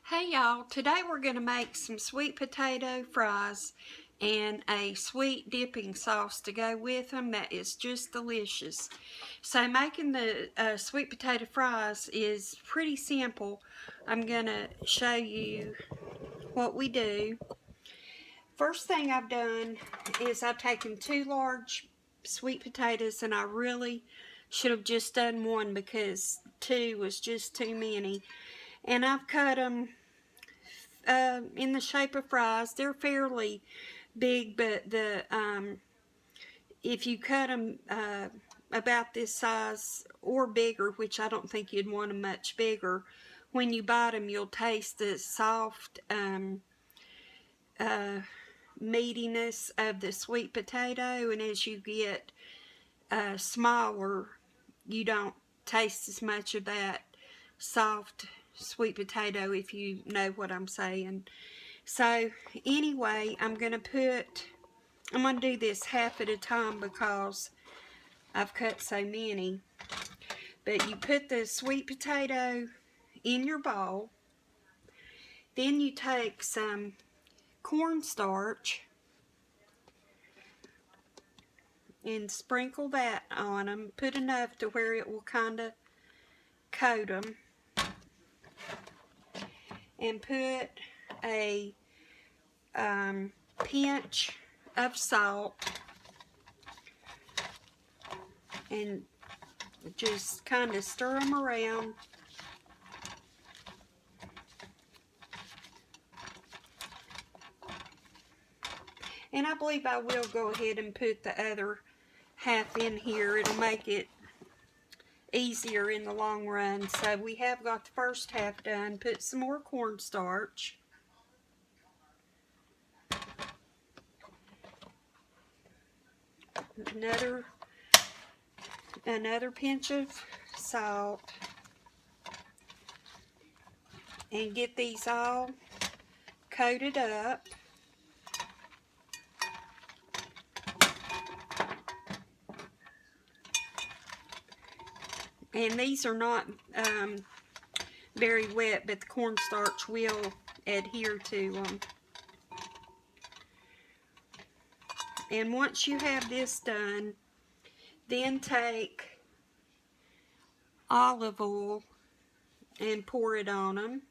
Hey y'all, today we're going to make some sweet potato fries and a sweet dipping sauce to go with them that is just delicious. So making the sweet potato fries is pretty simple. I'm going to show you what we do. First thing I've done is I've taken 2 large sweet potatoes, and I really should have just done 1 because 2 was just too many. And I've cut them in the shape of fries. They're fairly big, but if you cut them about this size or bigger, which I don't think you'd want them much bigger, when you bite them you'll taste the soft meatiness of the sweet potato, and as you get smaller you don't taste as much of that soft sweet potato, if you know what I'm saying. So anyway, I'm going to do this half at a time because I've cut so many. But you put the sweet potato in your bowl. Then you take some cornstarch and sprinkle that on them. Put enough to where it will kind of coat them. And put a pinch of salt and just kind of stir them around. And I believe I will go ahead and put the other half in here. It'll make it easier in the long run. So we have got the first half done. Put some more cornstarch. Another pinch of salt. And get these all coated up. And these are not very wet, but the cornstarch will adhere to them. And once you have this done, then take olive oil and pour it on them.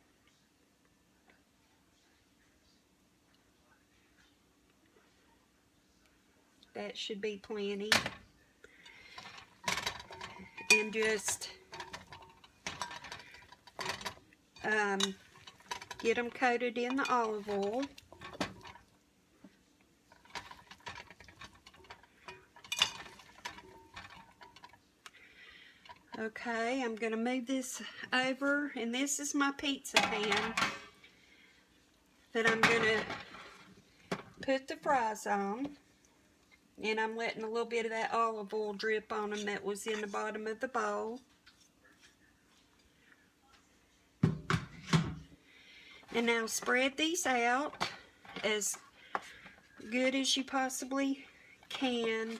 That should be plenty. And just get them coated in the olive oil. Okay, I'm going to move this over, and this is my pizza pan that I'm going to put the fries on. And I'm letting a little bit of that olive oil drip on them that was in the bottom of the bowl. And now spread these out as good as you possibly can.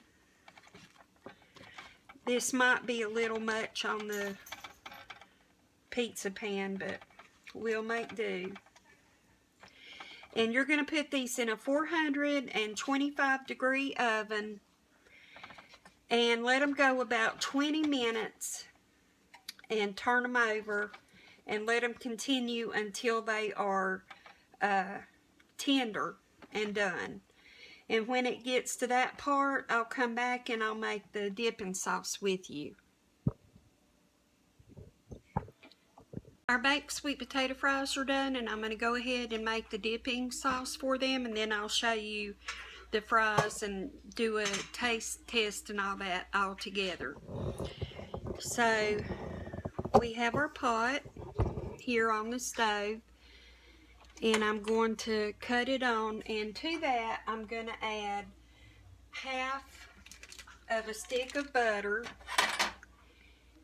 This might be a little much on the pizza pan, but we'll make do. And you're going to put these in a 425-degree oven and let them go about 20 minutes and turn them over and let them continue until they are tender and done. And when it gets to that part, I'll come back and I'll make the dipping sauce with you. Our baked sweet potato fries are done, and I'm going to go ahead and make the dipping sauce for them, and then I'll show you the fries and do a taste test and all that all together. So we have our pot here on the stove, and I'm going to cut it on, and to that I'm going to add half of a stick of butter.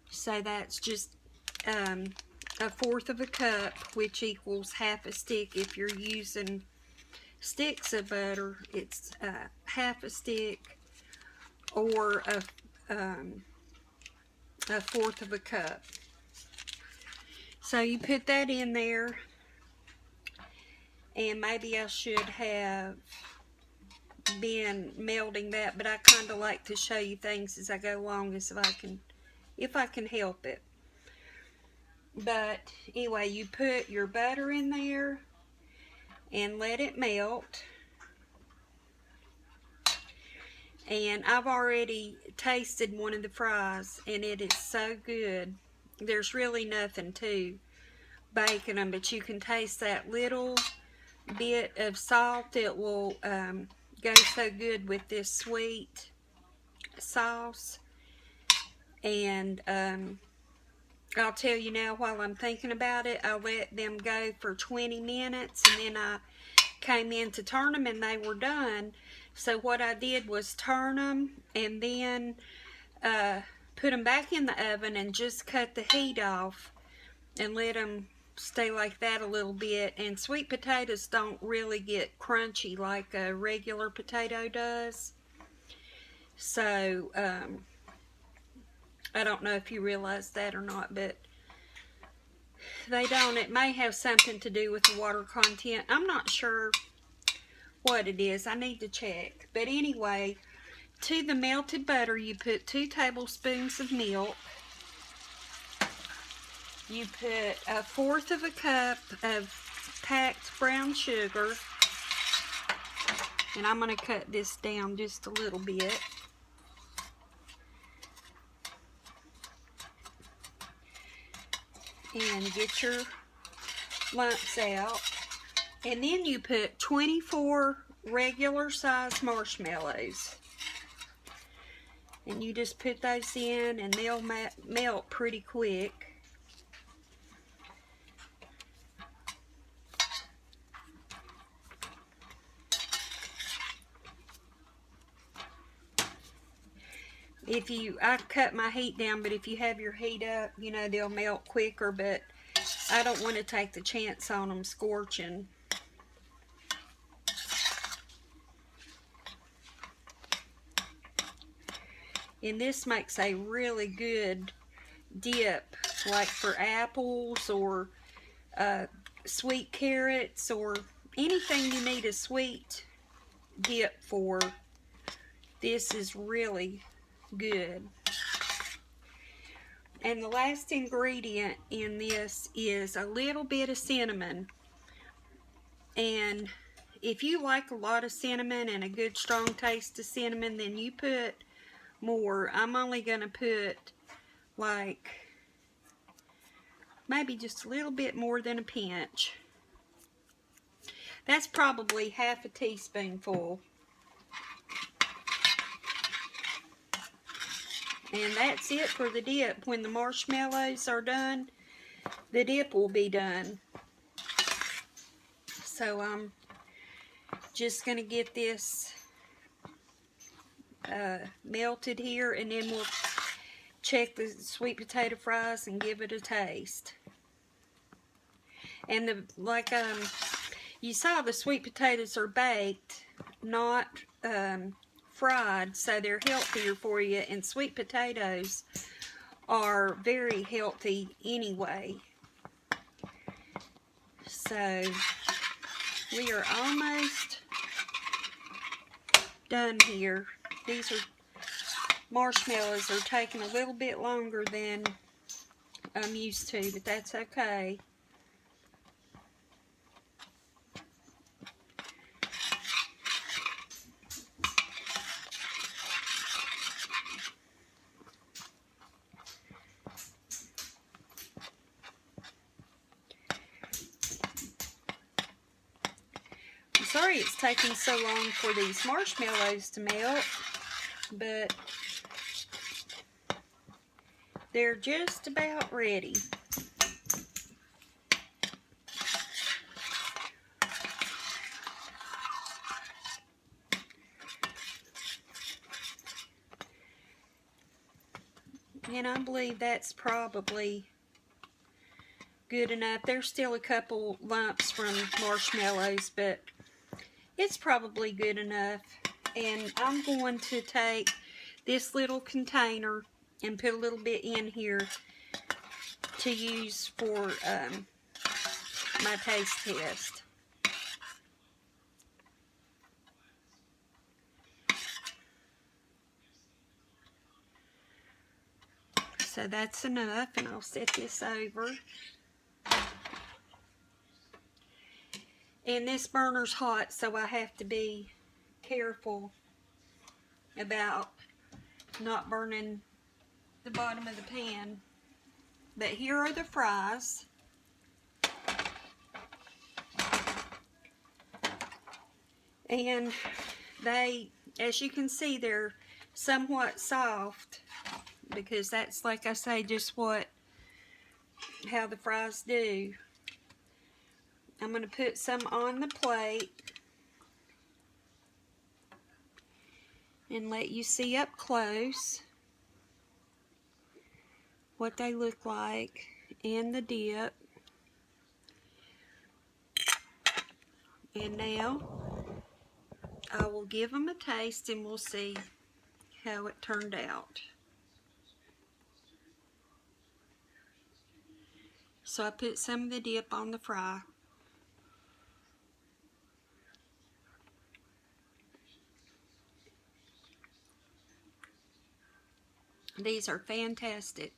So that's just a 1/4 of a cup, which equals half a stick. If you're using sticks of butter, it's half a stick, or a 1/4 of a cup. So you put that in there, and maybe I should have been melding that, but I kind of like to show you things as I go along, as if I can help it. But anyway, you put your butter in there and let it melt. And I've already tasted one of the fries, and it is so good. There's really nothing to baking them, but you can taste that little bit of salt that will go so good with this sweet sauce. And I'll tell you now, while I'm thinking about it, I let them go for 20 minutes, and then I came in to turn them, and they were done. So what I did was turn them, and then put them back in the oven and just cut the heat off and let them stay like that a little bit. And sweet potatoes don't really get crunchy like a regular potato does. So I don't know if you realize that or not, but they don't. It may have something to do with the water content. I'm not sure what it is. I need to check. But anyway, to the melted butter, you put 2 tablespoons of milk. You put 1/4 of a cup of packed brown sugar. And I'm going to cut this down just a little bit. And get your lumps out. And then you put 24 regular size marshmallows. And you just put those in, and they'll melt pretty quick. I cut my heat down, but if you have your heat up, you know, they'll melt quicker, but I don't want to take the chance on them scorching. And this makes a really good dip, like for apples or sweet carrots or anything you need a sweet dip for. This is really good. And the last ingredient in this is a little bit of cinnamon. And if you like a lot of cinnamon and a good strong taste of cinnamon, then you put more. I'm only going to put like maybe just a little bit more than a pinch. That's probably 1/2 teaspoonful. And that's it for the dip. When the marshmallows are done, the dip will be done. So I'm just going to get this melted here, and then we'll check the sweet potato fries and give it a taste. And you saw, the sweet potatoes are baked, not fried, so they're healthier for you, and sweet potatoes are very healthy anyway. So we are almost done here. These marshmallows are taking a little bit longer than I'm used to, but that's okay. Sorry it's taking so long for these marshmallows to melt, but they're just about ready. And I believe that's probably good enough. There's still a couple lumps from marshmallows, but it's probably good enough. And I'm going to take this little container and put a little bit in here to use for my taste test. So that's enough, and I'll set this over. And this burner's hot, so I have to be careful about not burning the bottom of the pan. But here are the fries. And they, as you can see, they're somewhat soft, because that's, like I say, just how the fries do. I'm going to put some on the plate and let you see up close what they look like and the dip. And now I will give them a taste and we'll see how it turned out. So I put some of the dip on the fry. These are fantastic.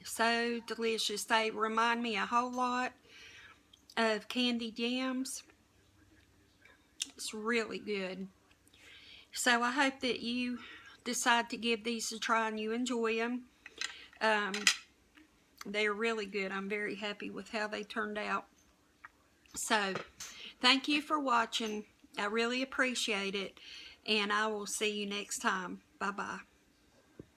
So delicious. They remind me a whole lot of candied yams. It's really good. So I hope that you decide to give these a try and you enjoy them. They're really good. I'm very happy with how they turned out. So thank you for watching. I really appreciate it. And I will see you next time. Bye-bye.